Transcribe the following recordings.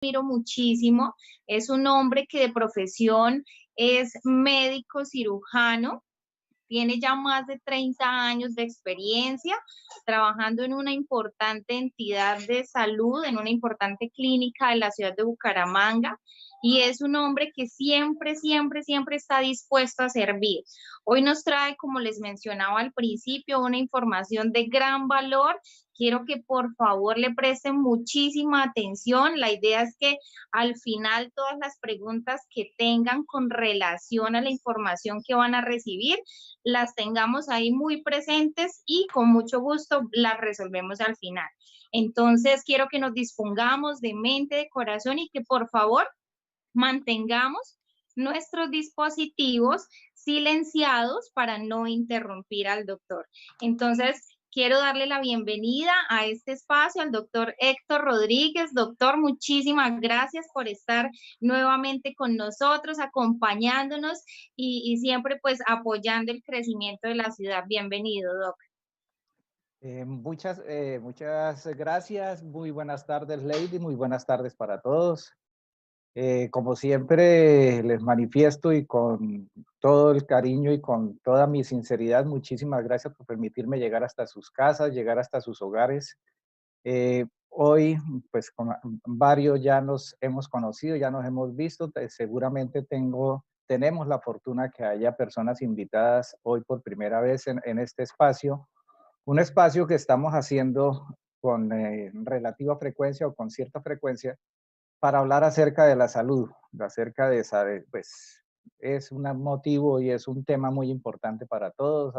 admiro muchísimo. Es un hombre que de profesión es médico cirujano, tiene ya más de 30 años de experiencia trabajando en una importante entidad de salud, en una importante clínica de la ciudad de Bucaramanga, y es un hombre que siempre, siempre, siempre está dispuesto a servir. Hoy nos trae, como les mencionaba al principio, una información de gran valor. Quiero que por favor le presten muchísima atención. La idea es que al final todas las preguntas que tengan con relación a la información que van a recibir, las tengamos ahí muy presentes y con mucho gusto las resolvemos al final. Entonces, quiero que nos dispongamos de mente, de corazón y que por favor mantengamos nuestros dispositivos silenciados para no interrumpir al doctor. Entonces, quiero darle la bienvenida a este espacio al doctor Héctor Rodríguez. Doctor, muchísimas gracias por estar nuevamente con nosotros, acompañándonos y siempre pues apoyando el crecimiento de la ciudad. Bienvenido, doc. Muchas gracias. Muy buenas tardes, Lady. Muy buenas tardes para todos. Como siempre, les manifiesto y con todo el cariño y con toda mi sinceridad, muchísimas gracias por permitirme llegar hasta sus casas, llegar hasta sus hogares. Hoy, pues, con varios ya nos hemos conocido, ya nos hemos visto. Seguramente tenemos la fortuna que haya personas invitadas hoy por primera vez en este espacio. Un espacio que estamos haciendo con relativa frecuencia o con cierta frecuencia para hablar acerca de la salud, acerca de saber, pues es un motivo y es un tema muy importante para todos,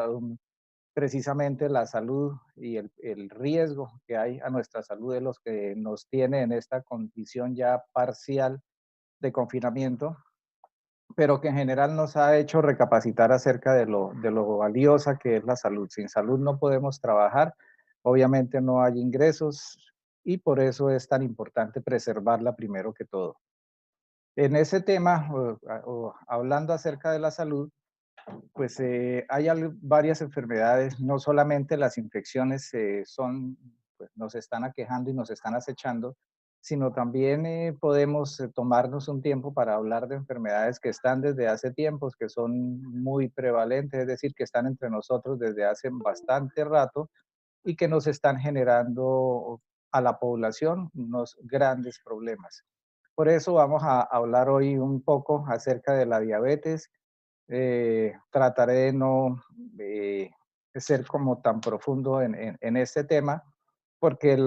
precisamente la salud y el riesgo que hay a nuestra salud de los que nos tiene en esta condición ya parcial de confinamiento, pero que en general nos ha hecho recapacitar acerca de lo valiosa que es la salud. Sin salud no podemos trabajar, obviamente no hay ingresos y por eso es tan importante preservarla primero que todo. En ese tema, hablando acerca de la salud, pues hay varias enfermedades, no solamente las infecciones pues, nos están aquejando y nos están acechando, sino también podemos tomarnos un tiempo para hablar de enfermedades que están desde hace tiempos, que son muy prevalentes, es decir, que están entre nosotros desde hace bastante rato y que nos están generando a la población unos grandes problemas. Por eso vamos a hablar hoy un poco acerca de la diabetes. Trataré de no ser como tan profundo en este tema, porque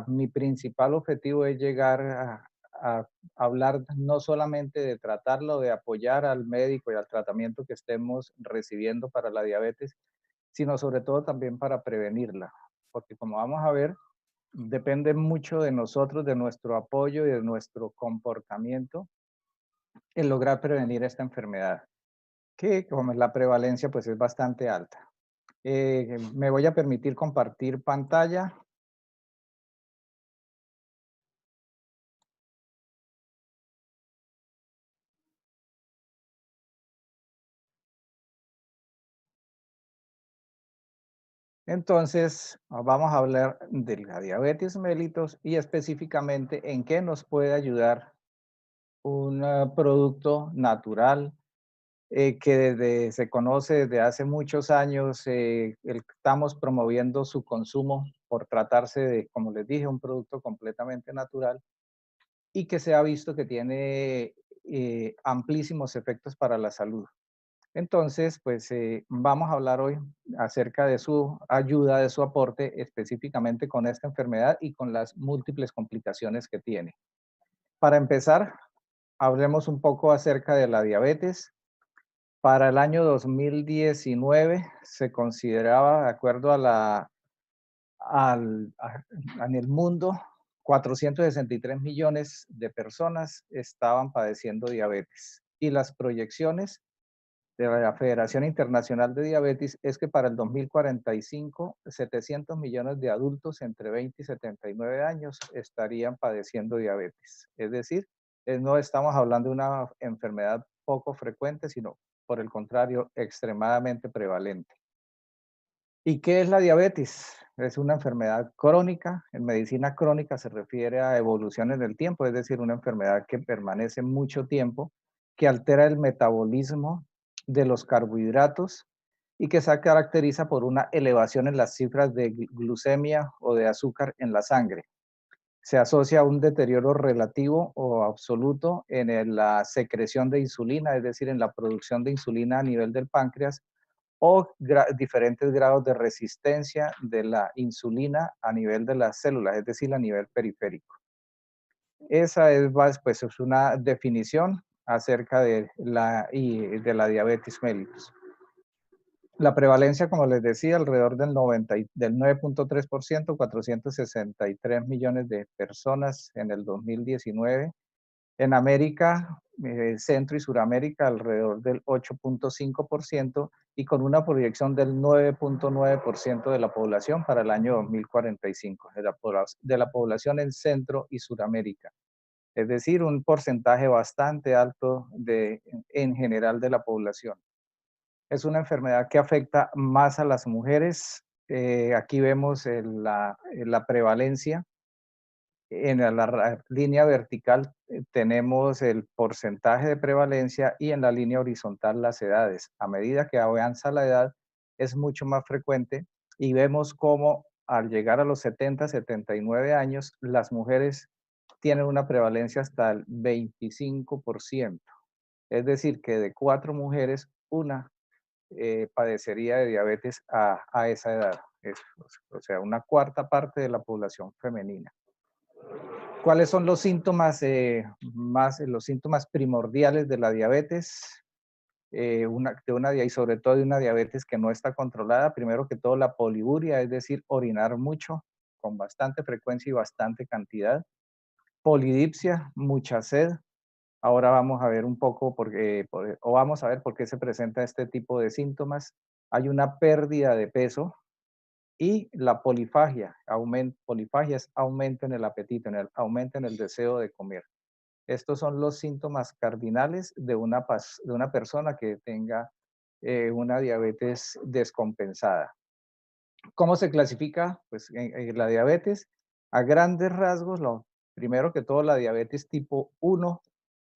mi principal objetivo es llegar a hablar no solamente de tratarlo, de apoyar al médico y al tratamiento que estemos recibiendo para la diabetes, sino sobre todo también para prevenirla, porque como vamos a ver, depende mucho de nosotros, de nuestro apoyo y de nuestro comportamiento en lograr prevenir esta enfermedad, que como la prevalencia pues es bastante alta. Me voy a permitir compartir pantalla. Entonces, vamos a hablar de la diabetes mellitus y específicamente en qué nos puede ayudar un producto natural que se conoce desde hace muchos años. Estamos promoviendo su consumo por tratarse de, como les dije, un producto completamente natural y que se ha visto que tiene amplísimos efectos para la salud. Entonces, pues vamos a hablar hoy acerca de su ayuda, de su aporte específicamente con esta enfermedad y con las múltiples complicaciones que tiene. Para empezar, hablemos un poco acerca de la diabetes. Para el año 2019 se consideraba, de acuerdo a en el mundo, 463 millones de personas estaban padeciendo diabetes. Y las proyecciones de la Federación Internacional de Diabetes es que para el 2045, 700 millones de adultos entre 20 y 79 años estarían padeciendo diabetes. Es decir, no estamos hablando de una enfermedad poco frecuente, sino por el contrario, extremadamente prevalente. ¿Y qué es la diabetes? Es una enfermedad crónica. En medicina crónica se refiere a evoluciones del tiempo, es decir, una enfermedad que permanece mucho tiempo, que altera el metabolismo de los carbohidratos y que se caracteriza por una elevación en las cifras de glucemia o de azúcar en la sangre. Se asocia a un deterioro relativo o absoluto en la secreción de insulina, es decir, en la producción de insulina a nivel del páncreas o diferentes grados de resistencia de la insulina a nivel de las células, es decir, a nivel periférico. Esa es, pues, es una definición acerca de la diabetes mellitus. La prevalencia, como les decía, alrededor del 9.3%, 463 millones de personas en el 2019. En América, Centro y Suramérica, alrededor del 8.5% y con una proyección del 9.9% de la población para el año 2045, de la población en Centro y Suramérica. Es decir, un porcentaje bastante alto en general de la población. Es una enfermedad que afecta más a las mujeres. Aquí vemos la prevalencia en la línea vertical tenemos el porcentaje de prevalencia y en la línea horizontal las edades. A medida que avanza la edad es mucho más frecuente y vemos cómo al llegar a los 70, 79 años, las mujeres tienen una prevalencia hasta el 25%. Es decir, que de 4 mujeres, una padecería de diabetes a esa edad. O sea, una cuarta parte de la población femenina. ¿Cuáles son los síntomas, los síntomas primordiales de la diabetes? Y sobre todo de una diabetes que no está controlada. Primero que todo, la poliuria, es decir, orinar mucho, con bastante frecuencia y bastante cantidad. Polidipsia, mucha sed. Ahora vamos a ver un poco o vamos a ver por qué se presenta este tipo de síntomas. Hay una pérdida de peso, y la polifagia, polifagia es aumento en el apetito, aumento en el deseo de comer. Estos son los síntomas cardinales de una persona que tenga una diabetes descompensada. ¿Cómo se clasifica? Pues la diabetes, a grandes rasgos, primero que todo la diabetes tipo 1,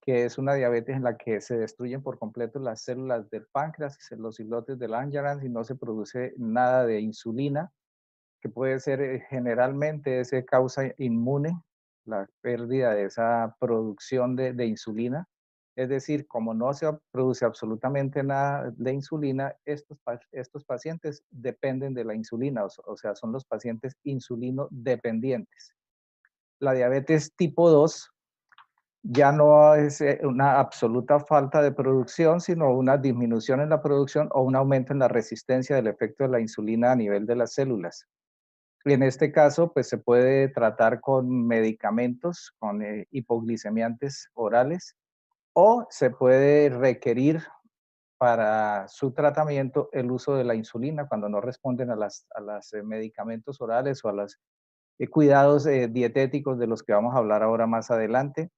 que es una diabetes en la que se destruyen por completo las células del páncreas, los islotes de Langerhans y no se produce nada de insulina, que puede ser generalmente ese causa inmune, la pérdida de esa producción de insulina. Es decir, como no se produce absolutamente nada de insulina, estos pacientes dependen de la insulina, o sea, son los pacientes insulino dependientes. La diabetes tipo 2 ya no es una absoluta falta de producción, sino una disminución en la producción o un aumento en la resistencia del efecto de la insulina a nivel de las células. Y en este caso, pues se puede tratar con medicamentos, con hipoglicemiantes orales, o se puede requerir para su tratamiento el uso de la insulina cuando no responden a los medicamentos orales o a los cuidados dietéticos de los que vamos a hablar ahora más adelante.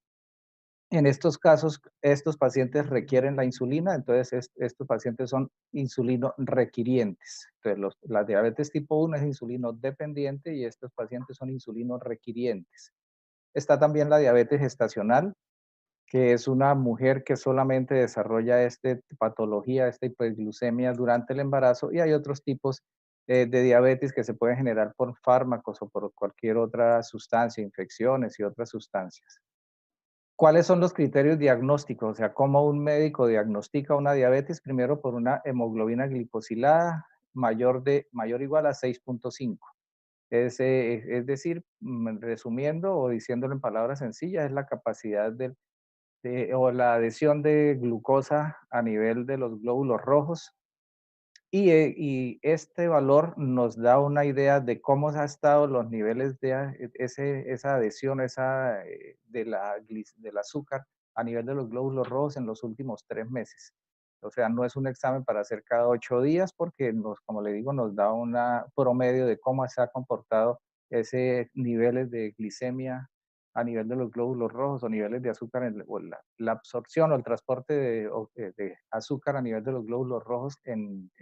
En estos casos, estos pacientes requieren la insulina, entonces estos pacientes son insulino requirientes. Entonces, la diabetes tipo 1 es insulino dependiente y estos pacientes son insulino requirientes. Está también la diabetes gestacional, que es una mujer que solamente desarrolla esta patología, esta hiperglucemia durante el embarazo, y hay otros tipos de diabetes que se pueden generar por fármacos o por cualquier otra sustancia, infecciones y otras sustancias. ¿Cuáles son los criterios diagnósticos? O sea, ¿cómo un médico diagnostica una diabetes? Primero por una hemoglobina glicosilada mayor o igual a 6.5. Es decir, resumiendo o diciéndolo en palabras sencillas, es la capacidad o la adhesión de glucosa a nivel de los glóbulos rojos y este valor nos da una idea de cómo han estado los niveles de esa adhesión del azúcar a nivel de los glóbulos rojos en los últimos 3 meses. O sea, no es un examen para hacer cada 8 días porque, como le digo, nos da un promedio de cómo se ha comportado ese niveles de glicemia a nivel de los glóbulos rojos o niveles de azúcar, o la absorción o el transporte de azúcar a nivel de los glóbulos rojos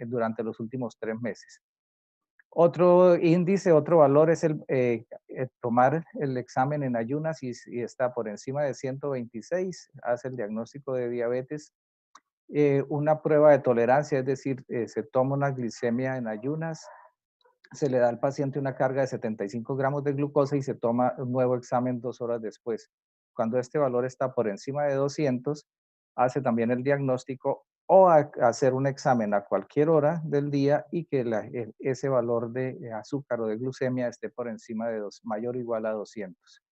durante los últimos 3 meses. Otro índice, otro valor es tomar el examen en ayunas y si está por encima de 126, hace el diagnóstico de diabetes. Una prueba de tolerancia, es decir, se toma una glicemia en ayunas, se le da al paciente una carga de 75 gramos de glucosa y se toma un nuevo examen 2 horas después. Cuando este valor está por encima de 200, hace también el diagnóstico o hacer un examen a cualquier hora del día y que ese valor de azúcar o de glucemia esté por encima de mayor o igual a 200.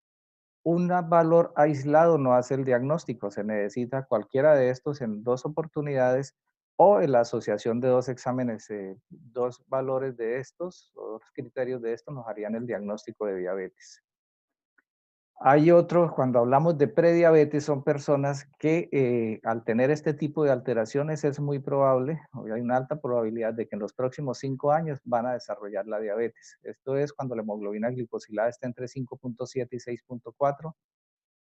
Un valor aislado no hace el diagnóstico, se necesita cualquiera de estos en 2 oportunidades o en la asociación de 2 exámenes, 2 valores de estos o 2 criterios de estos nos harían el diagnóstico de diabetes. Hay otros, cuando hablamos de prediabetes, son personas que al tener este tipo de alteraciones es muy probable, o hay una alta probabilidad de que en los próximos 5 años van a desarrollar la diabetes. Esto es cuando la hemoglobina glicosilada está entre 5.7 y 6.4,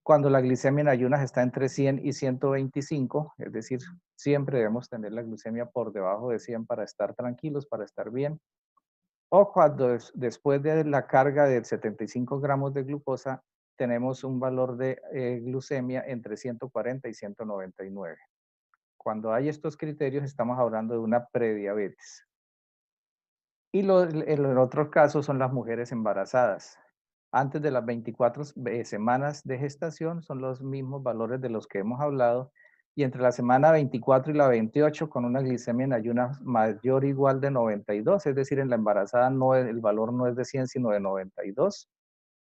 cuando la glicemia en ayunas está entre 100 y 125, es decir, siempre debemos tener la glucemia por debajo de 100 para estar tranquilos, para estar bien, o cuando después de la carga de 75 gramos de glucosa, tenemos un valor de glucemia entre 140 y 199. Cuando hay estos criterios, estamos hablando de una prediabetes. Y en otros casos son las mujeres embarazadas. Antes de las 24 semanas de gestación son los mismos valores de los que hemos hablado. Y entre la semana 24 y la 28 con una glicemia en ayunas mayor o igual de 92, es decir, en la embarazada el valor no es de 100 sino de 92.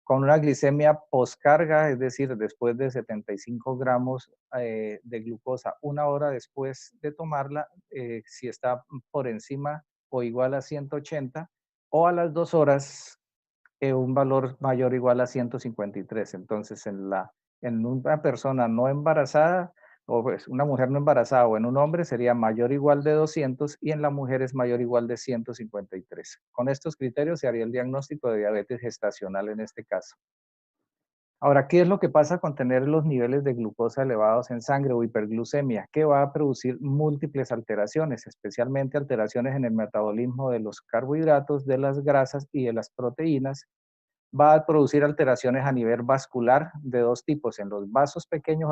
Con una glicemia poscarga, es decir, después de 75 gramos de glucosa, 1 hora después de tomarla, si está por encima o igual a 180, o a las 2 horas, un valor mayor o igual a 153. Entonces, en una persona no embarazada, o pues una mujer no embarazada o en un hombre sería mayor o igual de 200 y en la mujer es mayor o igual de 153. Con estos criterios se haría el diagnóstico de diabetes gestacional en este caso. Ahora, ¿qué es lo que pasa con tener los niveles de glucosa elevados en sangre o hiperglucemia? Que va a producir múltiples alteraciones, especialmente alteraciones en el metabolismo de los carbohidratos, de las grasas y de las proteínas. Va a producir alteraciones a nivel vascular de 2 tipos, en los vasos pequeños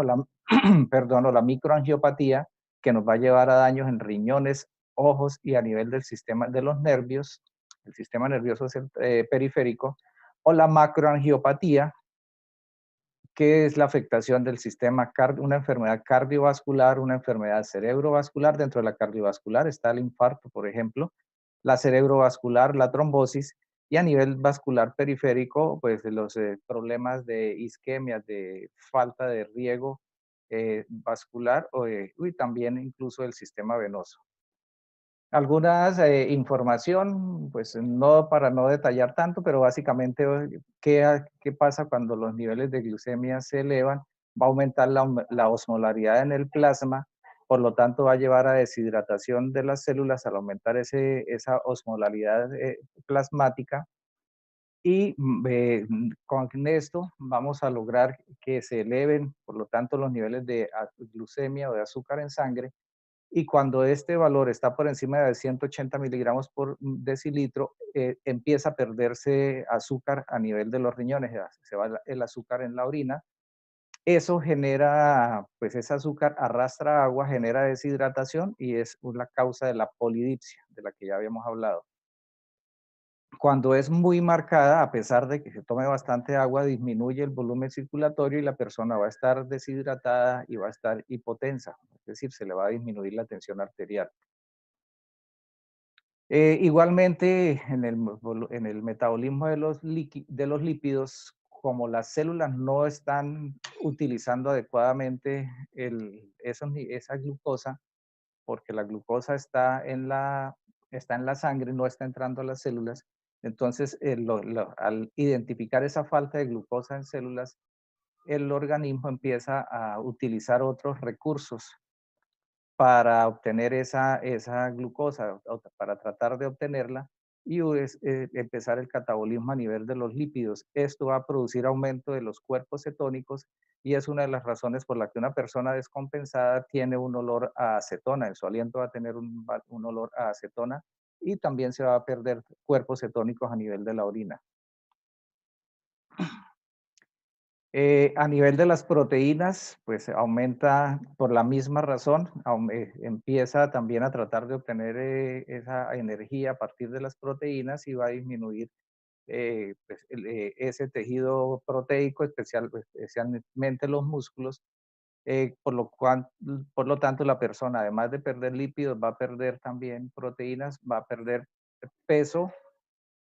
perdón, o la microangiopatía, que nos va a llevar a daños en riñones, ojos y a nivel del sistema de los nervios, el sistema nervioso periférico, o la macroangiopatía, que es la afectación del sistema una enfermedad cardiovascular, una enfermedad cerebrovascular. Dentro de la cardiovascular está el infarto, por ejemplo, la cerebrovascular, la trombosis, y a nivel vascular periférico, pues los problemas de isquemia, de falta de riego vascular, y también incluso el sistema venoso. Algunas información, pues no para no detallar tanto, pero básicamente qué pasa cuando los niveles de glucemia se elevan. Va a aumentar la osmolaridad en el plasma, por lo tanto va a llevar a deshidratación de las células al aumentar esa osmolaridad plasmática. Y con esto vamos a lograr que se eleven, por lo tanto, los niveles de glucemia o de azúcar en sangre, y cuando este valor está por encima de 180 miligramos por decilitro, empieza a perderse azúcar a nivel de los riñones, se va el azúcar en la orina. Eso genera, pues ese azúcar arrastra agua, genera deshidratación y es la causa de la polidipsia, de la que ya habíamos hablado. Cuando es muy marcada, a pesar de que se tome bastante agua, disminuye el volumen circulatorio y la persona va a estar deshidratada y va a estar hipotensa, es decir, se le va a disminuir la tensión arterial. Igualmente, en el metabolismo de los lípidos, como las células no están utilizando adecuadamente esa glucosa, porque la glucosa está en la sangre, no está entrando a las células. Entonces, al identificar esa falta de glucosa en células, el organismo empieza a utilizar otros recursos para obtener esa glucosa, para tratar de obtenerla y empezar el catabolismo a nivel de los lípidos. Esto va a producir aumento de los cuerpos cetónicos y es una de las razones por la que una persona descompensada tiene un olor a acetona. En su aliento va a tener un olor a acetona y también se va a perder cuerpos cetónicos a nivel de la orina. A nivel de las proteínas, pues aumenta por la misma razón, empieza también a tratar de obtener esa energía a partir de las proteínas y va a disminuir pues, ese tejido proteico, especialmente los músculos, por lo tanto la persona, además de perder lípidos, va a perder también proteínas, va a perder peso,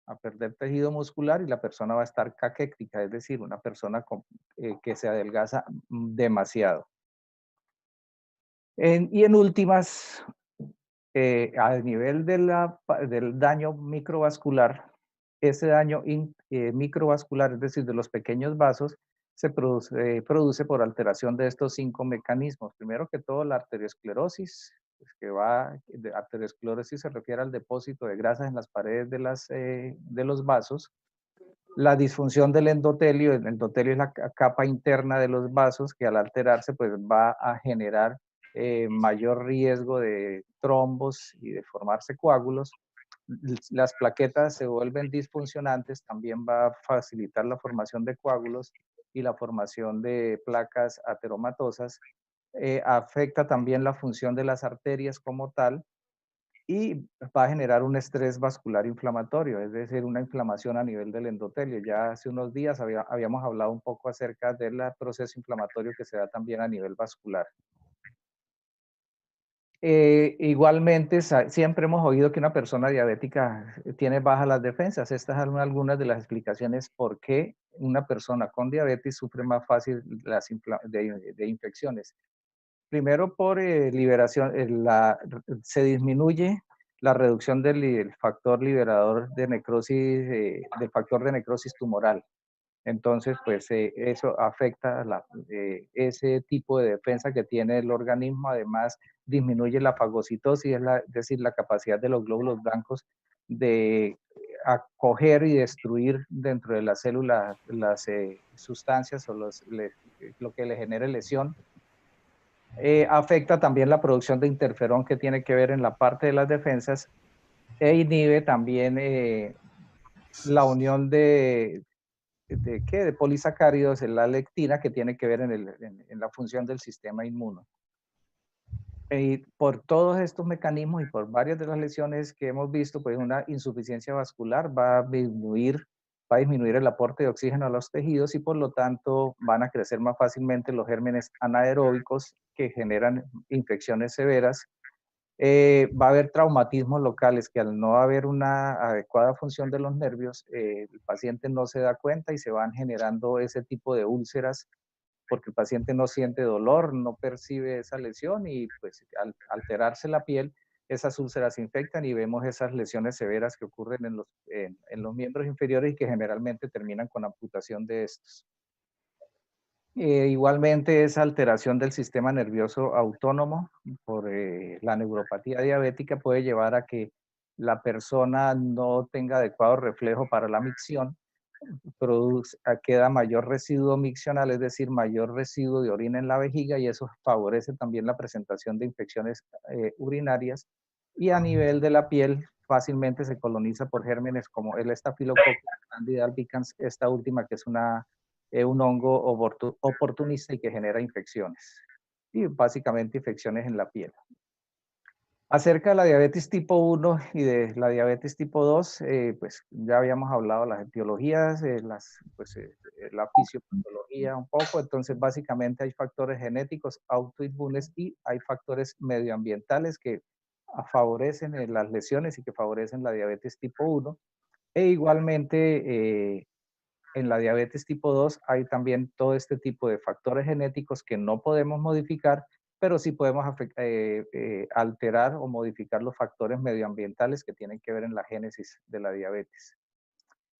a perder tejido muscular y la persona va a estar caquética, es decir, una persona que se adelgaza demasiado. Y en últimas, a nivel del daño microvascular, ese daño microvascular, es decir, de los pequeños vasos, se produce por alteración de estos 5 mecanismos. Primero que todo, la arteriosclerosis, pues arteriosclerosis se refiere al depósito de grasas en las paredes de los vasos. La disfunción del endotelio, el endotelio es la capa interna de los vasos que al alterarse pues va a generar mayor riesgo de trombos y de formarse coágulos. Las plaquetas se vuelven disfuncionantes, también va a facilitar la formación de coágulos y la formación de placas ateromatosas. Afecta también la función de las arterias como tal y va a generar un estrés vascular inflamatorio, es decir, una inflamación a nivel del endotelio. Ya hace unos días habíamos hablado un poco acerca del proceso inflamatorio que se da también a nivel vascular. Igualmente, siempre hemos oído que una persona diabética tiene bajas las defensas. Estas son algunas de las explicaciones por qué una persona con diabetes sufre más fácil de infecciones. Primero por liberación, se disminuye la reducción del factor liberador de necrosis, del factor de necrosis tumoral. Entonces, pues eso afecta ese tipo de defensa que tiene el organismo. Además, disminuye la fagocitosis, es decir, la capacidad de los glóbulos blancos de acoger y destruir dentro de la célula las sustancias o lo que le genere lesión. Afecta también la producción de interferón que tiene que ver en la parte de las defensas e inhibe también la unión de polisacáridos en la lectina que tiene que ver en la función del sistema inmuno. Y por todos estos mecanismos y por varias de las lesiones que hemos visto, pues una insuficiencia vascular va a disminuir el aporte de oxígeno a los tejidos y por lo tanto van a crecer más fácilmente los gérmenes anaeróbicos que generan infecciones severas. Va a haber traumatismos locales que al no haber una adecuada función de los nervios, el paciente no se da cuenta y se van generando ese tipo de úlceras porque el paciente no siente dolor, no percibe esa lesión y pues al alterarse la piel, esas úlceras se infectan y vemos esas lesiones severas que ocurren en los miembros inferiores y que generalmente terminan con amputación de estos. Igualmente, esa alteración del sistema nervioso autónomo por la neuropatía diabética puede llevar a que la persona no tenga adecuado reflejo para la micción, queda mayor residuo miccional, es decir, mayor residuo de orina en la vejiga y eso favorece también la presentación de infecciones urinarias y a nivel de la piel fácilmente se coloniza por gérmenes como el Staphylococcus candida albicans, esta última que es un hongo oportunista y que genera infecciones y básicamente infecciones en la piel. Acerca de la diabetes tipo 1 y de la diabetes tipo 2, pues ya habíamos hablado de las etiologías, la fisiopatología un poco, entonces básicamente hay factores genéticos autoinmunes y hay factores medioambientales que favorecen las lesiones y que favorecen la diabetes tipo 1. E igualmente en la diabetes tipo 2 hay también todo este tipo de factores genéticos que no podemos modificar, pero sí podemos alterar o modificar los factores medioambientales que tienen que ver en la génesis de la diabetes.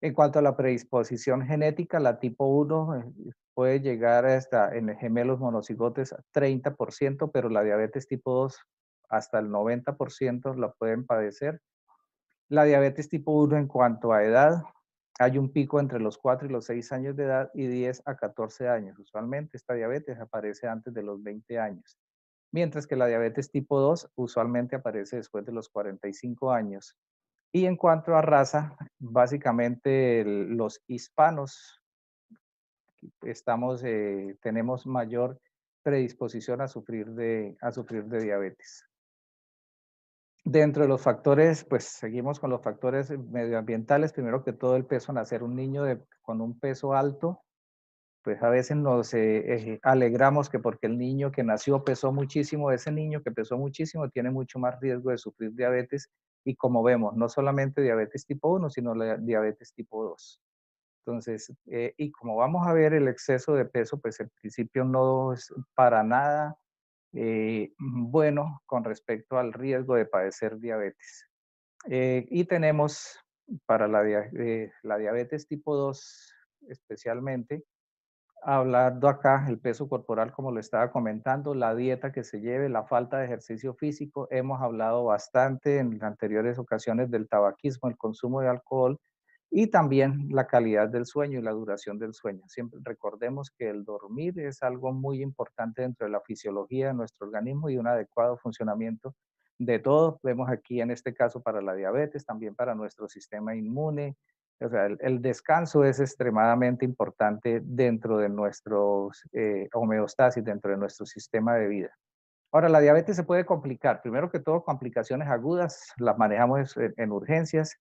En cuanto a la predisposición genética, la tipo 1 puede llegar hasta en gemelos monocigotes a 30%, pero la diabetes tipo 2 hasta el 90% la pueden padecer. La diabetes tipo 1 en cuanto a edad, hay un pico entre los 4 y los 6 años de edad y 10 a 14 años. Usualmente esta diabetes aparece antes de los 20 años, mientras que la diabetes tipo 2 usualmente aparece después de los 45 años. Y en cuanto a raza, básicamente los hispanos tenemos mayor predisposición a sufrir de diabetes. Dentro de los factores, pues seguimos con los factores medioambientales. Primero que todo, el peso. Nacer un niño con un peso alto, pues a veces nos alegramos que porque el niño que nació pesó muchísimo, ese niño que pesó muchísimo tiene mucho más riesgo de sufrir diabetes. Y como vemos, no solamente diabetes tipo 1, sino la diabetes tipo 2. Entonces, y como vamos a ver, el exceso de peso, pues en principio no es para nada bueno con respecto al riesgo de padecer diabetes. Y tenemos para la diabetes tipo 2 especialmente, hablando acá, el peso corporal, como lo estaba comentando, la dieta que se lleve, la falta de ejercicio físico. Hemos hablado bastante en anteriores ocasiones del tabaquismo, el consumo de alcohol y también la calidad del sueño y la duración del sueño. Siempre recordemos que el dormir es algo muy importante dentro de la fisiología de nuestro organismo y un adecuado funcionamiento de todo. Vemos aquí en este caso para la diabetes, también para nuestro sistema inmune. O sea, el descanso es extremadamente importante dentro de nuestro homeostasis, dentro de nuestro sistema de vida. Ahora, la diabetes se puede complicar. Primero que todo, complicaciones agudas, las manejamos en urgencias.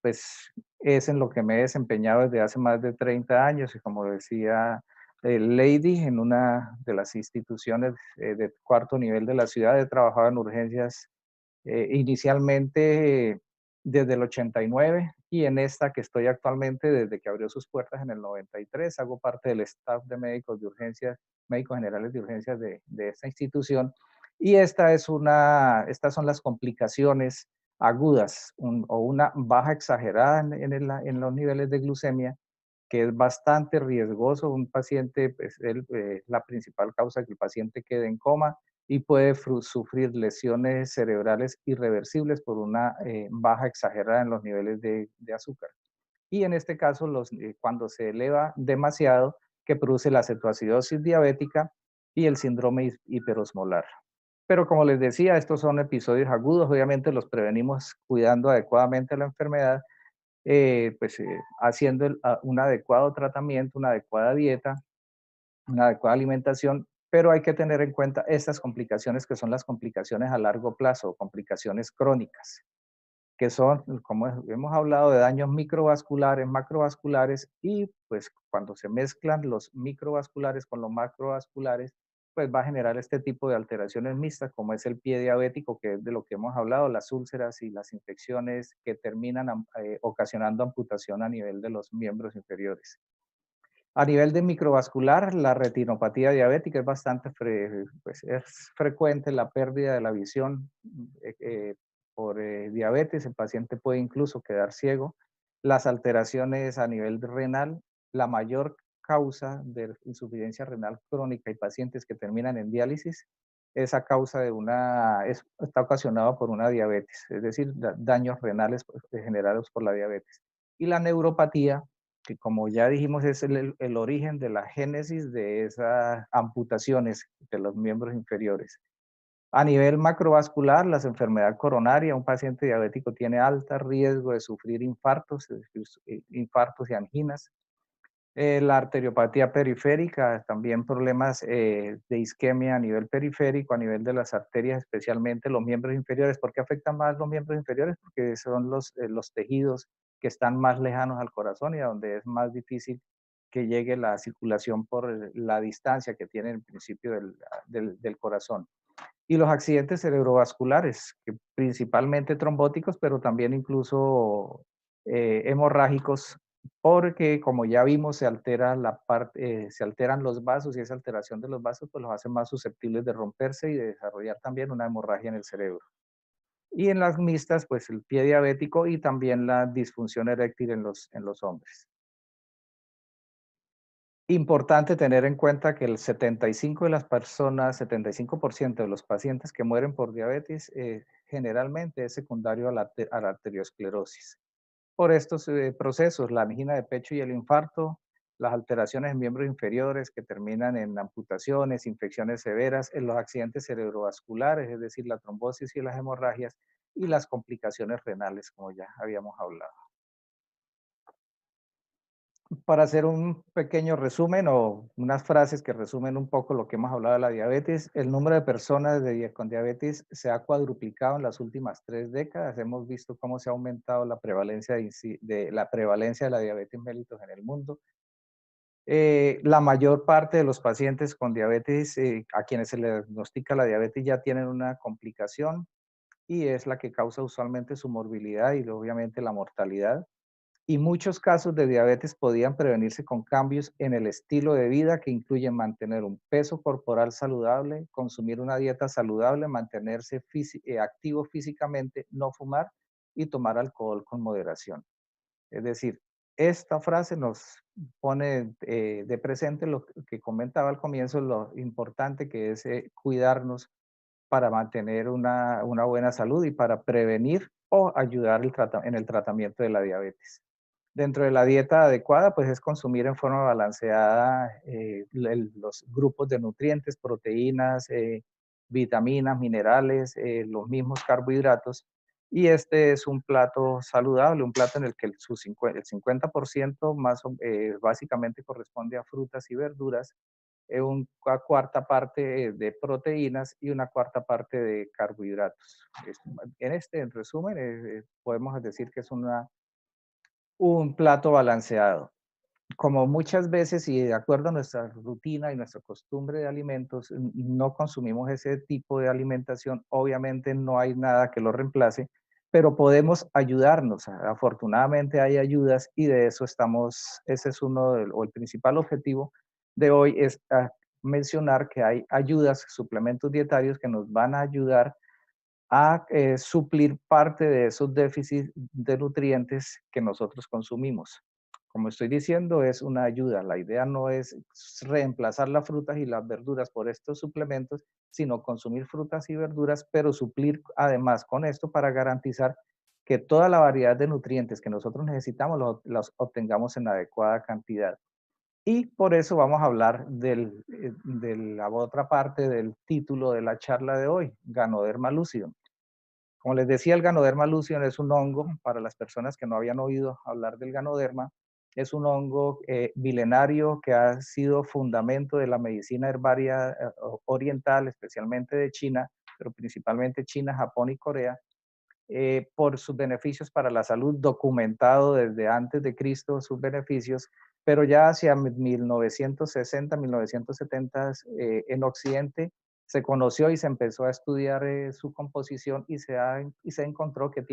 Pues es en lo que me he desempeñado desde hace más de 30 años y como decía Lady, en una de las instituciones de cuarto nivel de la ciudad he trabajado en urgencias inicialmente desde el 89 y en esta que estoy actualmente desde que abrió sus puertas en el 93. Hago parte del staff de médicos de urgencias, médicos generales de urgencias de esta institución. Y estas son las complicaciones agudas o una baja exagerada en los niveles de glucemia, que es bastante riesgoso. Un paciente, pues, la principal causa que el paciente quede en coma y puede sufrir lesiones cerebrales irreversibles por una baja exagerada en los niveles de azúcar. Y en este caso, cuando se eleva demasiado, que produce la cetoacidosis diabética y el síndrome hiperosmolar. Pero como les decía, estos son episodios agudos, obviamente los prevenimos cuidando adecuadamente la enfermedad, haciendo un adecuado tratamiento, una adecuada dieta, una adecuada alimentación, pero hay que tener en cuenta estas complicaciones que son las complicaciones a largo plazo, complicaciones crónicas, que son, como hemos hablado, de daños microvasculares, macrovasculares, y pues cuando se mezclan los microvasculares con los macrovasculares, pues va a generar este tipo de alteraciones mixtas, como es el pie diabético, que es de lo que hemos hablado, las úlceras y las infecciones que terminan ocasionando amputación a nivel de los miembros inferiores. A nivel de microvascular, la retinopatía diabética es pues es frecuente la pérdida de la visión por diabetes. El paciente puede incluso quedar ciego. Las alteraciones a nivel renal, la mayor causa de insuficiencia renal crónica y pacientes que terminan en diálisis, esa causa está ocasionada por una diabetes, es decir, daños renales pues, generados por la diabetes. Y la neuropatía, que como ya dijimos es el origen de la génesis de esas amputaciones de los miembros inferiores. A nivel macrovascular, la enfermedad coronaria, un paciente diabético tiene alto riesgo de sufrir infartos, infartos y anginas. La arteriopatía periférica, también problemas de isquemia a nivel periférico, a nivel de las arterias, especialmente los miembros inferiores. ¿Por qué afectan más los miembros inferiores? Porque son los tejidos que están más lejanos al corazón y a donde es más difícil que llegue la circulación por la distancia que tiene el principio del corazón. Y los accidentes cerebrovasculares, que principalmente trombóticos, pero también incluso hemorrágicos, porque como ya vimos, se alteran los vasos y esa alteración de los vasos pues los hace más susceptibles de romperse y de desarrollar también una hemorragia en el cerebro. Y en las mixtas, pues el pie diabético y también la disfunción eréctil en los hombres. Importante tener en cuenta que el 75 de las personas, 75% de los pacientes que mueren por diabetes generalmente es secundario a la arteriosclerosis. Por estos procesos, la angina de pecho y el infarto, las alteraciones en miembros inferiores que terminan en amputaciones, infecciones severas, en los accidentes cerebrovasculares, es decir, la trombosis y las hemorragias, y las complicaciones renales, como ya habíamos hablado. Para hacer un pequeño resumen o unas frases que resumen un poco lo que hemos hablado de la diabetes, el número de personas con diabetes se ha cuadruplicado en las últimas 3 décadas. Hemos visto cómo se ha aumentado la prevalencia de la diabetes mellitus en el mundo. La mayor parte de los pacientes con diabetes, a quienes se les diagnostica la diabetes, ya tienen una complicación y es la que causa usualmente su morbilidad y obviamente la mortalidad. Y muchos casos de diabetes podían prevenirse con cambios en el estilo de vida que incluyen mantener un peso corporal saludable, consumir una dieta saludable, mantenerse activo físicamente, no fumar y tomar alcohol con moderación. Es decir, esta frase nos pone de presente lo que comentaba al comienzo, lo importante que es cuidarnos para mantener una buena salud y para prevenir o ayudar en el tratamiento de la diabetes. Dentro de la dieta adecuada, pues es consumir en forma balanceada los grupos de nutrientes, proteínas, vitaminas, minerales, los mismos carbohidratos. Y este es un plato saludable, un plato en el que el 50% más básicamente corresponde a frutas y verduras, una cuarta parte de proteínas y una cuarta parte de carbohidratos. En resumen, podemos decir que es un plato balanceado. Como muchas veces y de acuerdo a nuestra rutina y nuestra costumbre de alimentos, no consumimos ese tipo de alimentación, obviamente no hay nada que lo reemplace, pero podemos ayudarnos. Afortunadamente hay ayudas y de eso estamos, ese es o el principal objetivo de hoy es mencionar que hay ayudas, suplementos dietarios que nos van a ayudar a suplir parte de esos déficits de nutrientes que nosotros consumimos. Como estoy diciendo, es una ayuda. La idea no es reemplazar las frutas y las verduras por estos suplementos, sino consumir frutas y verduras, pero suplir además con esto para garantizar que toda la variedad de nutrientes que nosotros necesitamos los obtengamos en adecuada cantidad. Y por eso vamos a hablar de la otra parte del título de la charla de hoy, Ganoderma lucidum. Como les decía, el Ganoderma lucidum es un hongo, para las personas que no habían oído hablar del Ganoderma, es un hongo milenario que ha sido fundamento de la medicina herbaria oriental, especialmente de China, pero principalmente China, Japón y Corea, por sus beneficios para la salud, documentado desde antes de Cristo sus beneficios, pero ya hacia 1960, 1970 en Occidente se conoció y se empezó a estudiar su composición y se encontró que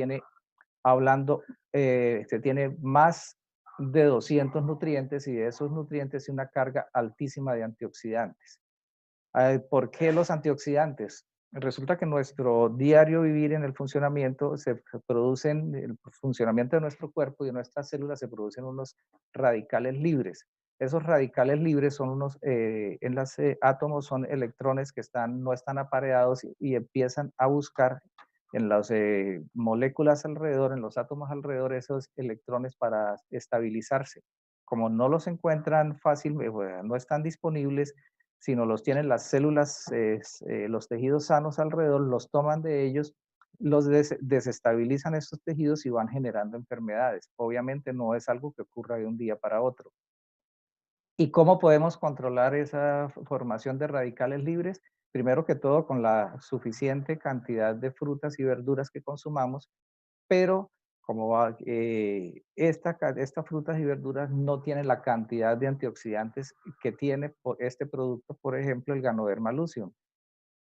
se tiene más de 200 nutrientes y de esos nutrientes una carga altísima de antioxidantes. ¿Por qué los antioxidantes? Resulta que nuestro diario vivir en el funcionamiento el funcionamiento de nuestro cuerpo y de nuestras células se producen unos radicales libres. Esos radicales libres son en los átomos son electrones que no están apareados y empiezan a buscar en las moléculas alrededor, en los átomos alrededor, esos electrones para estabilizarse. Como no los encuentran fácil, no están disponibles, sino los tienen las células, los tejidos sanos alrededor, los toman de ellos, desestabilizan estos tejidos y van generando enfermedades. Obviamente no es algo que ocurra de un día para otro. ¿Y cómo podemos controlar esa formación de radicales libres? Primero que todo, con la suficiente cantidad de frutas y verduras que consumamos, pero estas frutas y verduras no tienen la cantidad de antioxidantes que tiene este producto, por ejemplo, el Ganoderma lucidum.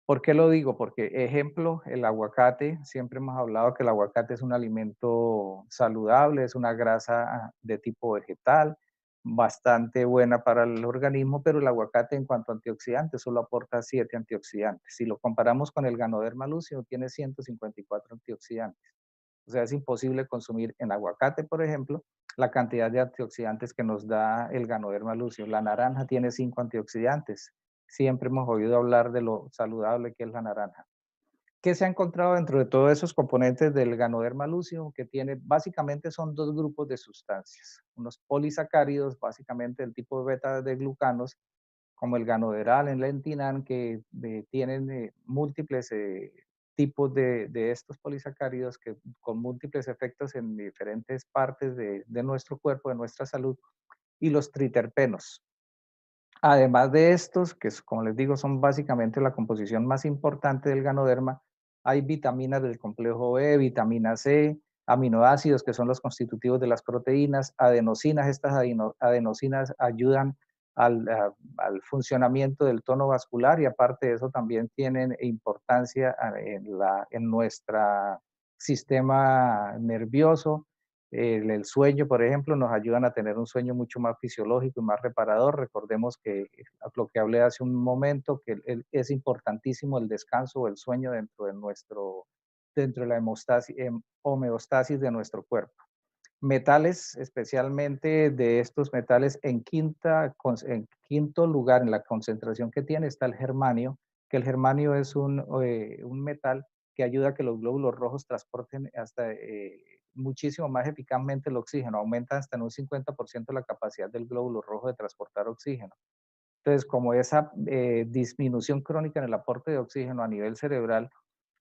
¿Por qué lo digo? Porque, ejemplo, el aguacate, siempre hemos hablado que el aguacate es un alimento saludable, es una grasa de tipo vegetal, bastante buena para el organismo, pero el aguacate en cuanto a antioxidantes solo aporta 7 antioxidantes. Si lo comparamos con el Ganoderma lucidum, tiene 154 antioxidantes. O sea, es imposible consumir en aguacate, por ejemplo, la cantidad de antioxidantes que nos da el Ganoderma lucidum. La naranja tiene 5 antioxidantes. Siempre hemos oído hablar de lo saludable que es la naranja. ¿Qué se ha encontrado dentro de todos esos componentes del Ganoderma lucidum? Que básicamente son dos grupos de sustancias. Unos polisacáridos, básicamente del tipo beta de glucanos, como el ganoderal, el lentinan, que tienen múltiples tipos de estos polisacáridos que con múltiples efectos en diferentes partes de nuestro cuerpo, de nuestra salud, y los triterpenos. Además de estos, que como les digo, son básicamente la composición más importante del ganoderma, hay vitaminas del complejo B, vitamina C, aminoácidos que son los constitutivos de las proteínas, adenosinas. Estas adenosinas ayudan al funcionamiento del tono vascular y aparte de eso también tienen importancia en nuestro sistema nervioso. El sueño, por ejemplo, nos ayudan a tener un sueño mucho más fisiológico y más reparador. Recordemos que lo que hablé hace un momento, que es importantísimo el descanso o el sueño dentro de la homeostasis de nuestro cuerpo. Metales, especialmente de estos metales, en quinto lugar en la concentración que tiene está el germanio, que el germanio es un metal que ayuda a que los glóbulos rojos transporten hasta muchísimo más eficazmente el oxígeno, aumenta hasta en un 50% la capacidad del glóbulo rojo de transportar oxígeno. Entonces, como esa disminución crónica en el aporte de oxígeno a nivel cerebral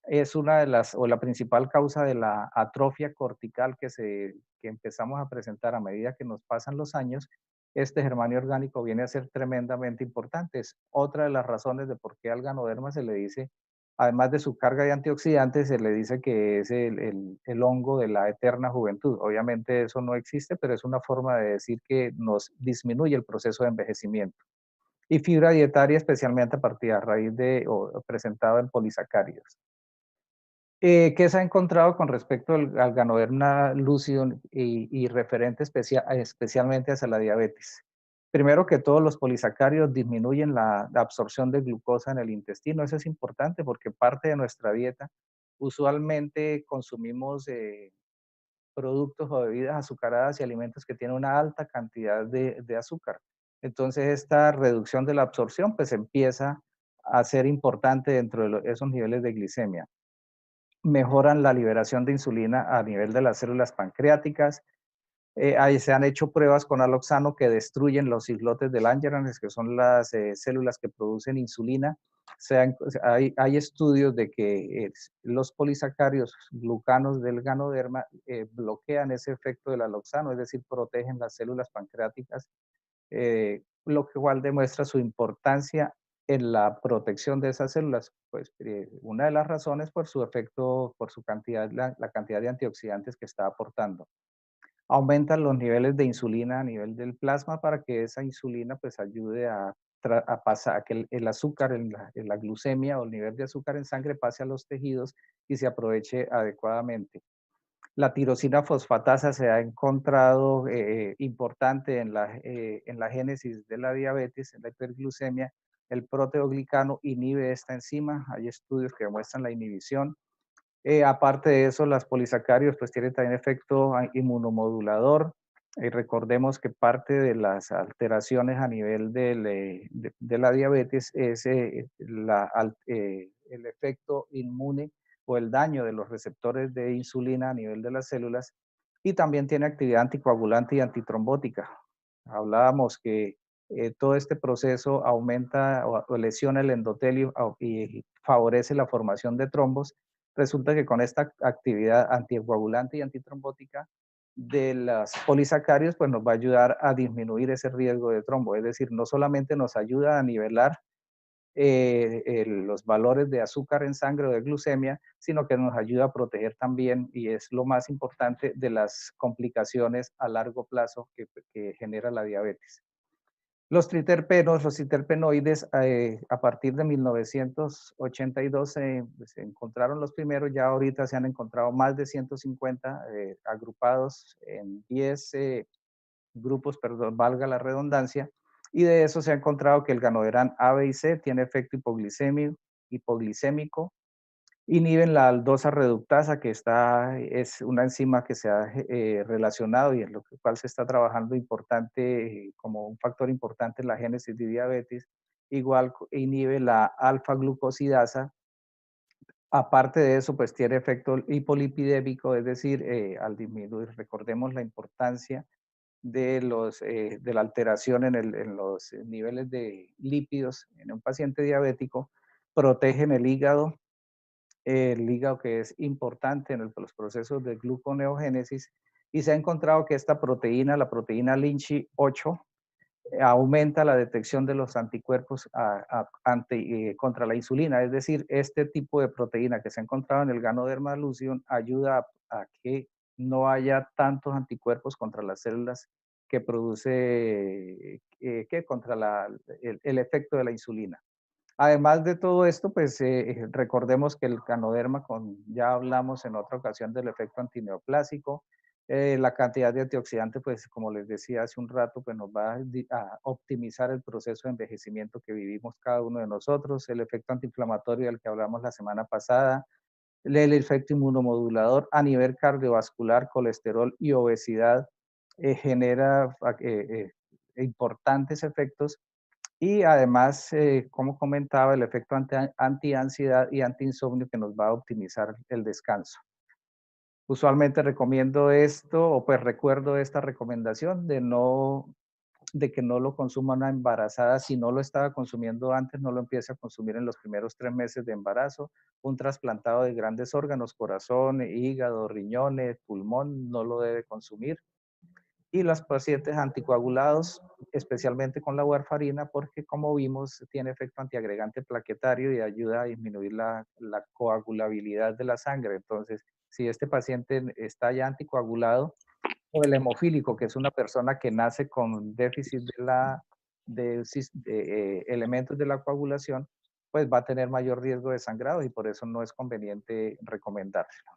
es una de las, o la principal causa de la atrofia cortical que empezamos a presentar a medida que nos pasan los años, este germanio orgánico viene a ser tremendamente importante. Es otra de las razones de por qué al ganoderma se le dice, además de su carga de antioxidantes, se le dice que es el hongo de la eterna juventud. Obviamente eso no existe, pero es una forma de decir que nos disminuye el proceso de envejecimiento. Y fibra dietaria, especialmente a raíz de, o presentado en polisacáridos. ¿Qué se ha encontrado con respecto al Ganoderma lúcido y referente especialmente hacia la diabetes? Primero que todos los polisacáridos disminuyen la absorción de glucosa en el intestino. Eso es importante porque parte de nuestra dieta, usualmente consumimos productos o bebidas azucaradas y alimentos que tienen una alta cantidad de azúcar. Entonces, esta reducción de la absorción pues empieza a ser importante dentro de esos niveles de glicemia. Mejoran la liberación de insulina a nivel de las células pancreáticas. Ahí se han hecho pruebas con aloxano que destruyen los islotes de Langerhans, que son las células que producen insulina. Hay estudios de que los polisacáridos glucanos del ganoderma bloquean ese efecto del aloxano, es decir, protegen las células pancreáticas, lo cual demuestra su importancia en la protección de esas células. Pues una de las razones por su efecto, por su cantidad, la cantidad de antioxidantes que está aportando. Aumentan los niveles de insulina a nivel del plasma para que esa insulina pues ayude a pasar, a que el azúcar en la glucemia o el nivel de azúcar en sangre pase a los tejidos y se aproveche adecuadamente. La tirosina fosfatasa se ha encontrado importante en la génesis de la diabetes, en la hiperglucemia. El proteoglicano inhibe esta enzima. Hay estudios que demuestran la inhibición. Aparte de eso, las polisacáridos pues tienen también efecto inmunomodulador. Recordemos que parte de las alteraciones a nivel de la diabetes es el efecto inmune o el daño de los receptores de insulina a nivel de las células y también tiene actividad anticoagulante y antitrombótica. Hablábamos que todo este proceso aumenta o lesiona el endotelio y favorece la formación de trombos. Resulta que con esta actividad anticoagulante y antitrombótica de las polisacáridos, pues nos va a ayudar a disminuir ese riesgo de trombo. Es decir, no solamente nos ayuda a nivelar los valores de azúcar en sangre o de glucemia, sino que nos ayuda a proteger también, y es lo más importante, de las complicaciones a largo plazo que genera la diabetes. Los triterpenos, los triterpenoides, a partir de 1982 se encontraron los primeros, ya ahorita se han encontrado más de 150 agrupados en 10 grupos, perdón, valga la redundancia, y de eso se ha encontrado que el ganoderán A, B y C tiene efecto hipoglicémico, inhiben la aldosa reductasa, que es una enzima que se ha relacionado y en lo cual se está trabajando importante, como un factor importante en la génesis de diabetes. Igual inhibe la alfa-glucosidasa. Aparte de eso, pues tiene efecto hipolipidémico, es decir, al disminuir, recordemos la importancia de la alteración en los niveles de lípidos en un paciente diabético, protegen el hígado, el hígado, que es importante en los procesos de gluconeogénesis, y se ha encontrado que esta proteína, la proteína Lynchy 8, aumenta la detección de los anticuerpos contra la insulina. Es decir, este tipo de proteína que se ha encontrado en el Ganoderma lucidum ayuda a que no haya tantos anticuerpos contra las células que produce, contra el efecto de la insulina. Además de todo esto, pues recordemos que el ganoderma, ya hablamos en otra ocasión del efecto antineoplásico, la cantidad de antioxidante, pues como les decía hace un rato, pues nos va a optimizar el proceso de envejecimiento que vivimos cada uno de nosotros, el efecto antiinflamatorio del que hablamos la semana pasada, el efecto inmunomodulador a nivel cardiovascular, colesterol y obesidad, genera importantes efectos y además, como comentaba, el efecto anti-ansiedad y anti-insomnio que nos va a optimizar el descanso. Usualmente recomiendo esto, o pues recuerdo esta recomendación de que no lo consuma una embarazada. Si no lo estaba consumiendo antes, no lo empiece a consumir en los primeros 3 meses de embarazo. Un trasplantado de grandes órganos, corazón, hígado, riñones, pulmón, no lo debe consumir y los pacientes anticoagulados, especialmente con la warfarina, porque como vimos tiene efecto antiagregante plaquetario y ayuda a disminuir la coagulabilidad de la sangre. Entonces, si este paciente está ya anticoagulado, o el hemofílico, que es una persona que nace con déficit de elementos de la coagulación, pues va a tener mayor riesgo de sangrado y por eso no es conveniente recomendárselo.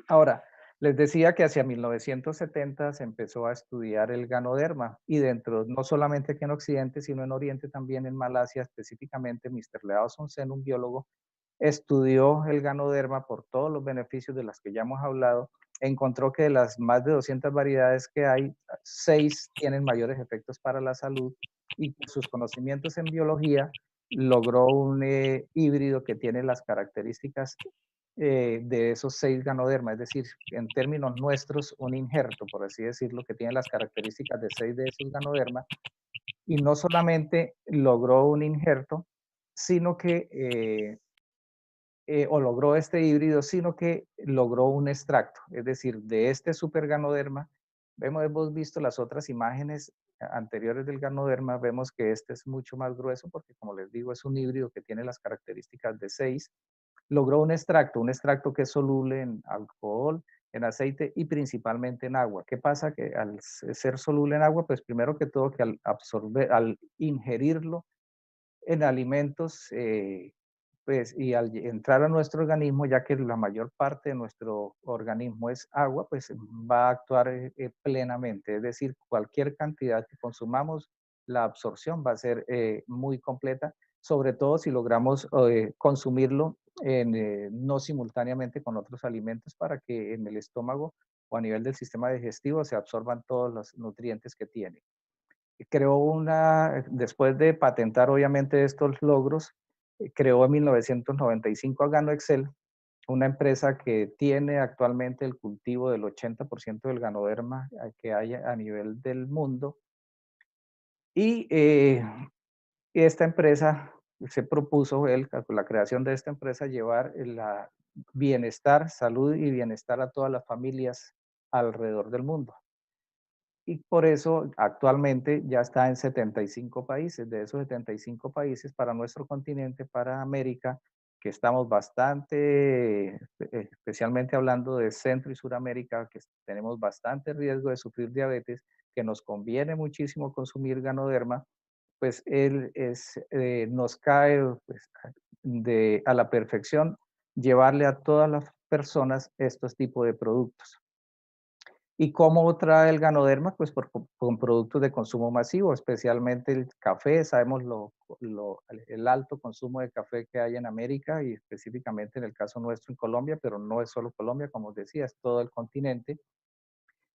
Ahora, les decía que hacia 1970 se empezó a estudiar el ganoderma y dentro, no solamente aquí en Occidente, sino en Oriente también, en Malasia, específicamente Mr. Leason Sen, un biólogo, estudió el ganoderma por todos los beneficios de los que ya hemos hablado, encontró que de las más de 200 variedades que hay, 6 tienen mayores efectos para la salud y con sus conocimientos en biología logró un híbrido que tiene las características de esos 6 ganodermas, es decir, en términos nuestros, un injerto, por así decirlo, que tiene las características de 6 de esos ganodermas, y no solamente logró un injerto, sino que, o logró este híbrido, sino que logró un extracto, es decir, de este superganoderma, hemos visto las otras imágenes anteriores del ganoderma, vemos que este es mucho más grueso porque, como les digo, es un híbrido que tiene las características de 6, logró un extracto que es soluble en alcohol, en aceite y principalmente en agua. ¿Qué pasa? Que al ser soluble en agua, pues primero que todo que al ingerirlo en alimentos, pues y al entrar a nuestro organismo, ya que la mayor parte de nuestro organismo es agua, pues va a actuar plenamente. Es decir, cualquier cantidad que consumamos, la absorción va a ser muy completa, sobre todo si logramos consumirlo no simultáneamente con otros alimentos para que en el estómago o a nivel del sistema digestivo se absorban todos los nutrientes que tiene. Después de patentar obviamente estos logros, creó en 1995 a GanoExcel, una empresa que tiene actualmente el cultivo del 80% del ganoderma que hay a nivel del mundo. Y esta empresa se propuso, con la creación de esta empresa, llevar la bienestar, salud y bienestar a todas las familias alrededor del mundo. Y por eso actualmente ya está en 75 países. De esos 75 países, para nuestro continente, para América, que estamos bastante, especialmente hablando de Centro y Suramérica, que tenemos bastante riesgo de sufrir diabetes, que nos conviene muchísimo consumir ganoderma, pues nos cae pues, a la perfección llevarle a todas las personas estos tipos de productos. ¿Y cómo trae el ganoderma? Pues con productos de consumo masivo, especialmente el café. Sabemos el alto consumo de café que hay en América y específicamente en el caso nuestro en Colombia, pero no es solo Colombia, como os decía, es todo el continente.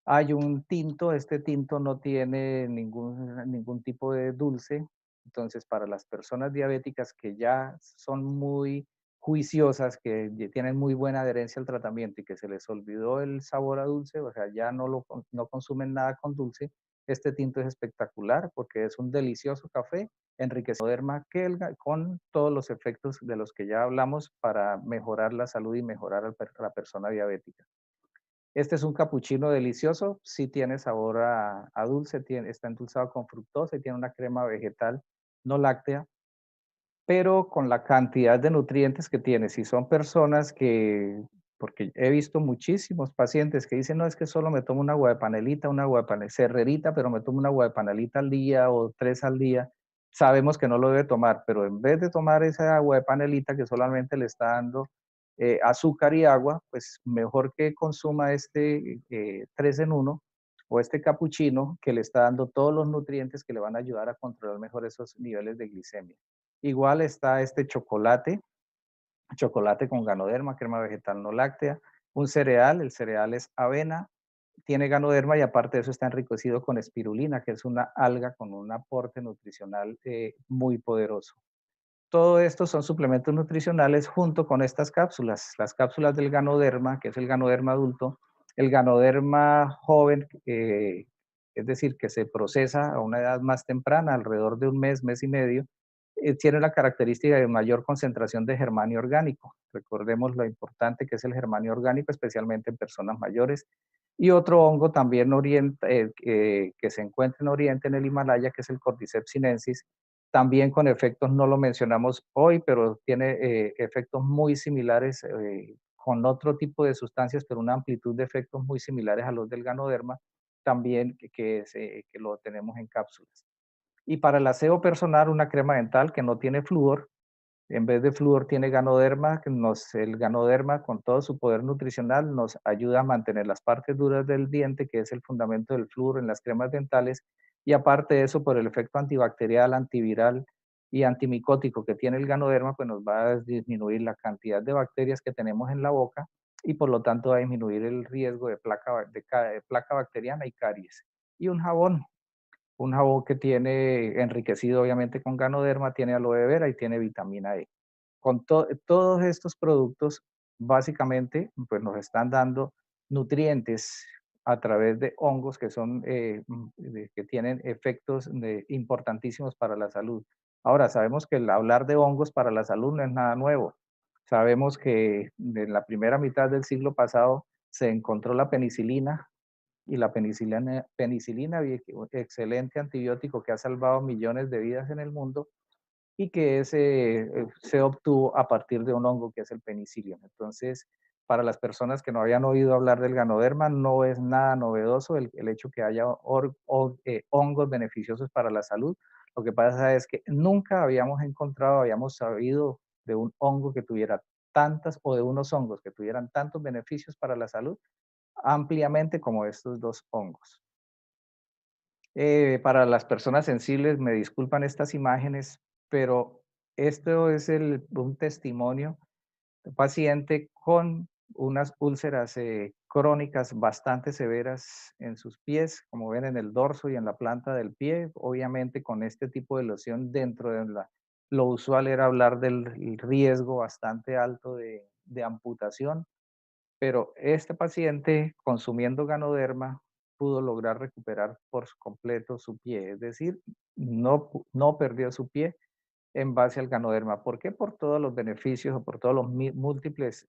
Hay un tinto, este tinto no tiene ningún tipo de dulce, entonces para las personas diabéticas que ya son muy juiciosas, que tienen muy buena adherencia al tratamiento y que se les olvidó el sabor a dulce, o sea, ya no consumen nada con dulce, Este tinto es espectacular porque es un delicioso café enriquecido de derma con todos los efectos de los que ya hablamos para mejorar la salud y mejorar a la persona diabética. Este es un capuchino delicioso, sí tiene sabor a dulce, está endulzado con fructosa y tiene una crema vegetal no láctea, pero con la cantidad de nutrientes que tiene. Si son personas que, porque he visto muchísimos pacientes que dicen, no, es que solo me tomo una agua de panelita, una agua de cerrerita, pero me tomo una agua de panelita al día o 3 al día. Sabemos que no lo debe tomar, pero en vez de tomar esa agua de panelita que solamente le está dando azúcar y agua, pues mejor que consuma este 3 en 1 o este capuchino que le está dando todos los nutrientes que le van a ayudar a controlar mejor esos niveles de glicemia. Igual está este chocolate con ganoderma, crema vegetal no láctea, un cereal, el cereal es avena, tiene ganoderma y aparte de eso está enriquecido con espirulina, que es una alga con un aporte nutricional muy poderoso. Todo esto son suplementos nutricionales junto con estas cápsulas, las cápsulas del ganoderma, que es el ganoderma adulto, el ganoderma joven, es decir, que se procesa a una edad más temprana, alrededor de un mes, mes y medio, tiene la característica de mayor concentración de germanio orgánico. Recordemos lo importante que es el germanio orgánico, especialmente en personas mayores. Y otro hongo también que se encuentra en Oriente, en el Himalaya, que es el Cordyceps sinensis, también con efectos, no lo mencionamos hoy, pero tiene efectos muy similares con otro tipo de sustancias, pero una amplitud de efectos muy similares a los del ganoderma, también que lo tenemos en cápsulas. Y para el aseo personal, una crema dental que no tiene flúor, en vez de flúor tiene ganoderma, el ganoderma con todo su poder nutricional nos ayuda a mantener las partes duras del diente, que es el fundamento del flúor en las cremas dentales, y aparte de eso, por el efecto antibacterial, antiviral y antimicótico que tiene el ganoderma, pues nos va a disminuir la cantidad de bacterias que tenemos en la boca y por lo tanto va a disminuir el riesgo de placa bacteriana y caries. Y un jabón que tiene enriquecido obviamente con ganoderma, tiene aloe vera y tiene vitamina E. Todos estos productos básicamente pues nos están dando nutrientes a través de hongos que son que tienen efectos importantísimos para la salud. Ahora sabemos que el hablar de hongos para la salud no es nada nuevo. Sabemos que en la primera mitad del siglo pasado se encontró la penicilina y la penicilina, excelente antibiótico que ha salvado millones de vidas en el mundo y que se obtuvo a partir de un hongo que es el penicillium. Entonces, para las personas que no habían oído hablar del ganoderma, no es nada novedoso el hecho que haya hongos beneficiosos para la salud. Lo que pasa es que nunca habíamos sabido de un hongo que tuviera tantas o de unos hongos que tuvieran tantos beneficios para la salud ampliamente como estos dos hongos. Para las personas sensibles, me disculpan estas imágenes, pero esto es un testimonio de un paciente con unas úlceras crónicas bastante severas en sus pies, como ven en el dorso y en la planta del pie. Obviamente con este tipo de lesión dentro de lo usual era hablar del riesgo bastante alto de amputación, pero este paciente, consumiendo ganoderma, pudo lograr recuperar por completo su pie, es decir, no perdió su pie en base al ganoderma. ¿Por qué? Por todos los beneficios o por todos los múltiples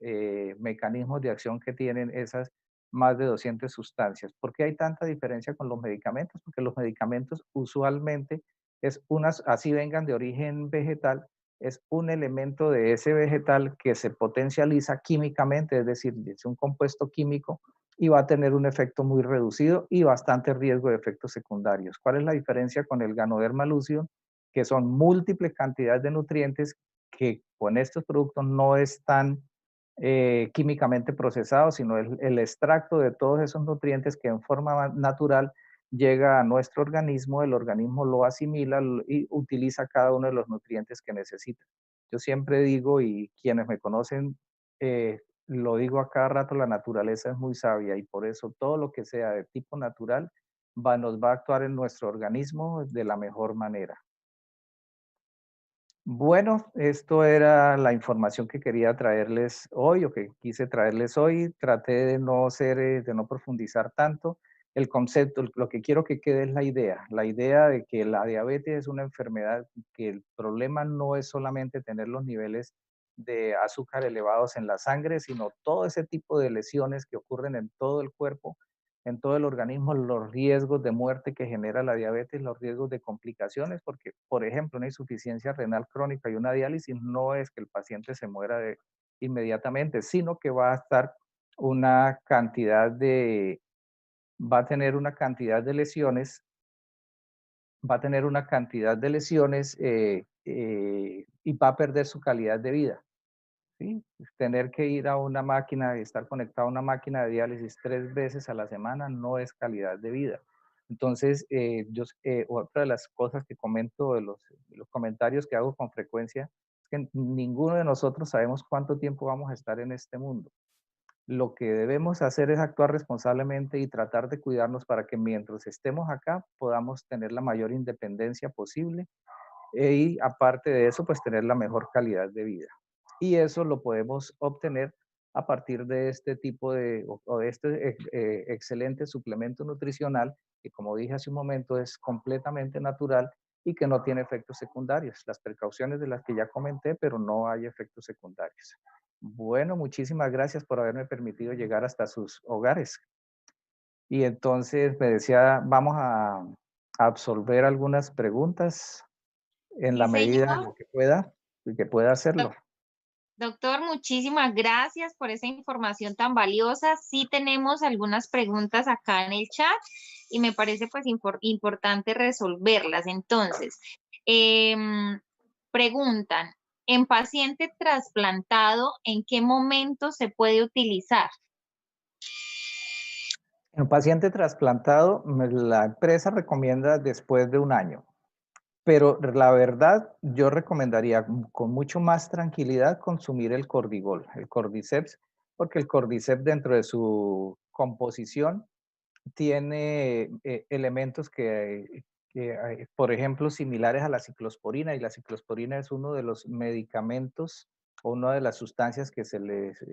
mecanismos de acción que tienen esas más de 200 sustancias. ¿Por qué hay tanta diferencia con los medicamentos? Porque los medicamentos usualmente así vengan de origen vegetal, es un elemento de ese vegetal que se potencializa químicamente, es decir, es un compuesto químico y va a tener un efecto muy reducido y bastante riesgo de efectos secundarios. ¿Cuál es la diferencia con el ganoderma lucidum? Que son múltiples cantidades de nutrientes que con estos productos no están químicamente procesados, sino el extracto de todos esos nutrientes que en forma natural llega a nuestro organismo, el organismo lo asimila y utiliza cada uno de los nutrientes que necesita. Yo siempre digo, y quienes me conocen, lo digo a cada rato, la naturaleza es muy sabia y por eso todo lo que sea de tipo natural nos va a actuar en nuestro organismo de la mejor manera. Bueno, esto era la información que quería traerles hoy o que quise traerles hoy. Traté de no profundizar tanto. el concepto, lo que quiero que quede es la idea de que la diabetes es una enfermedad, que el problema no es solamente tener los niveles de azúcar elevados en la sangre, sino todo ese tipo de lesiones que ocurren en todo el cuerpo, en todo el organismo, los riesgos de muerte que genera la diabetes, los riesgos de complicaciones, porque, por ejemplo, una insuficiencia renal crónica y una diálisis no es que el paciente se muera inmediatamente, sino que va a estar una cantidad de, va a tener una cantidad de lesiones, va a tener una cantidad de lesiones y va a perder su calidad de vida. ¿Sí? Tener que ir a una máquina y estar conectado a una máquina de diálisis 3 veces a la semana no es calidad de vida. Entonces, otra de las cosas que comento, de los comentarios que hago con frecuencia, es que ninguno de nosotros sabemos cuánto tiempo vamos a estar en este mundo. Lo que debemos hacer es actuar responsablemente y tratar de cuidarnos para que mientras estemos acá podamos tener la mayor independencia posible y aparte de eso, pues tener la mejor calidad de vida. Y eso lo podemos obtener a partir de este tipo o de este excelente suplemento nutricional que, como dije hace un momento, es completamente natural y que no tiene efectos secundarios. Las precauciones de las que ya comenté, pero no hay efectos secundarios. Bueno, muchísimas gracias por haberme permitido llegar hasta sus hogares. Y entonces me decía, vamos a absolver algunas preguntas en la Sí, medida en señor. lo que pueda y que pueda hacerlo. Doctor, muchísimas gracias por esa información tan valiosa. Sí tenemos algunas preguntas acá en el chat y me parece pues importante resolverlas. Entonces, preguntan, en paciente trasplantado, ¿en qué momento se puede utilizar? En un paciente trasplantado, la empresa recomienda después de un año, pero la verdad, yo recomendaría con mucho más tranquilidad consumir el Cordigol, el Cordyceps, porque el Cordyceps dentro de su composición tiene elementos por ejemplo, similares a la ciclosporina, y la ciclosporina es uno de los medicamentos o una de las sustancias que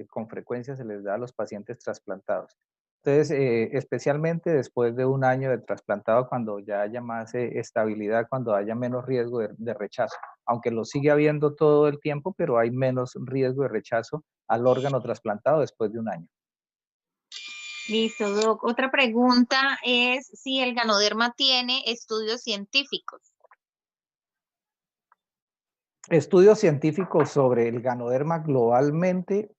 con frecuencia se les da a los pacientes trasplantados. Entonces, especialmente después de un año de trasplantado, cuando ya haya más estabilidad, cuando haya menos riesgo de rechazo, aunque lo sigue habiendo todo el tiempo, pero hay menos riesgo de rechazo al órgano trasplantado después de un año. Listo, Doc. Otra pregunta es si el Ganoderma tiene estudios científicos. Estudios científicos sobre el ganoderma globalmente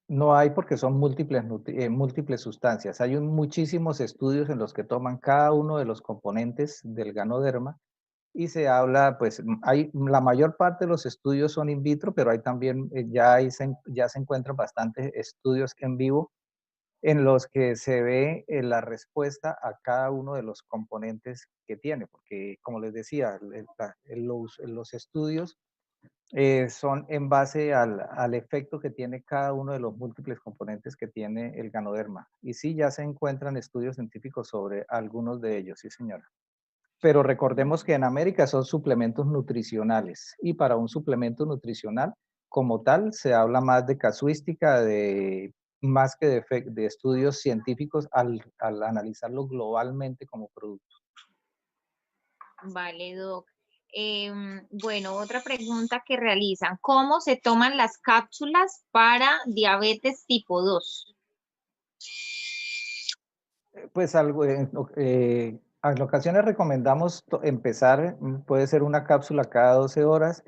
no hay porque son múltiples sustancias. Hay muchísimos estudios en los que toman cada uno de los componentes del ganoderma y se habla, pues la mayor parte de los estudios son in vitro, pero hay también, ya se encuentran bastantes estudios en vivo en los que se ve la respuesta a cada uno de los componentes que tiene, porque como les decía, los estudios son en base al efecto que tiene cada uno de los múltiples componentes que tiene el ganoderma. Y sí, ya se encuentran estudios científicos sobre algunos de ellos, sí, señora. Pero recordemos que en América son suplementos nutricionales y para un suplemento nutricional como tal se habla más de casuística, más que de estudios científicos al analizarlo globalmente como producto. Vale, Doc. Bueno, otra pregunta que realizan, ¿cómo se toman las cápsulas para diabetes tipo 2? Pues en ocasiones recomendamos empezar, puede ser una cápsula cada 12 horas.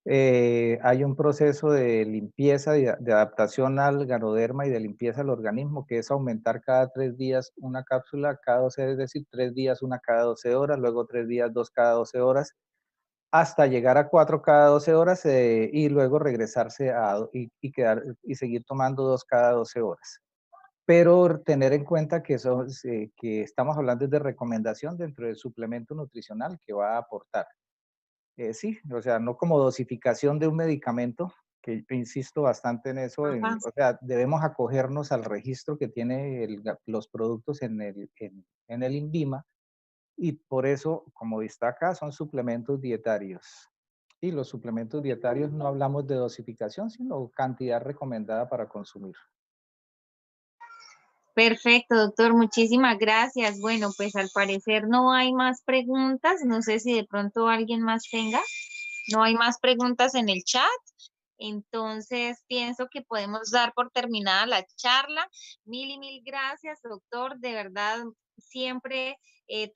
Hay un proceso de limpieza, de adaptación al ganoderma y de limpieza al organismo, que es aumentar cada 3 días una cápsula cada 12, es decir, 3 días una cada 12 horas, luego 3 días 2 cada 12 horas, hasta llegar a 4 cada 12 horas y luego regresarse y seguir tomando 2 cada 12 horas. Pero tener en cuenta que estamos hablando de recomendación dentro del suplemento nutricional que va a aportar. Sí, o sea, no como dosificación de un medicamento, que yo insisto bastante en eso, Ajá. o sea, debemos acogernos al registro que tiene los productos en el INVIMA y por eso, como destaca, son suplementos dietarios. Y los suplementos dietarios no hablamos de dosificación, sino cantidad recomendada para consumir. Perfecto, doctor, muchísimas gracias. Bueno, pues al parecer no hay más preguntas. No sé si de pronto alguien más tenga. No hay más preguntas en el chat. Entonces, pienso que podemos dar por terminada la charla. Mil y mil gracias, doctor. De verdad, siempre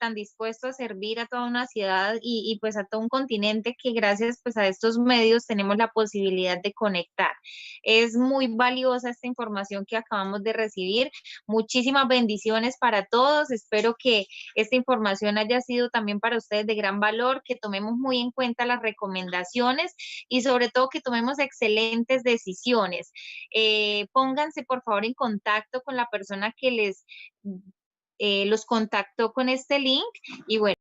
tan dispuesto a servir a toda una ciudad y pues a todo un continente que gracias pues a estos medios tenemos la posibilidad de conectar. Es muy valiosa esta información que acabamos de recibir. Muchísimas bendiciones para todos. Espero que esta información haya sido también para ustedes de gran valor, que tomemos muy en cuenta las recomendaciones y sobre todo que tomemos excelentes decisiones. Pónganse por favor en contacto con la persona que los contactó con este link y bueno.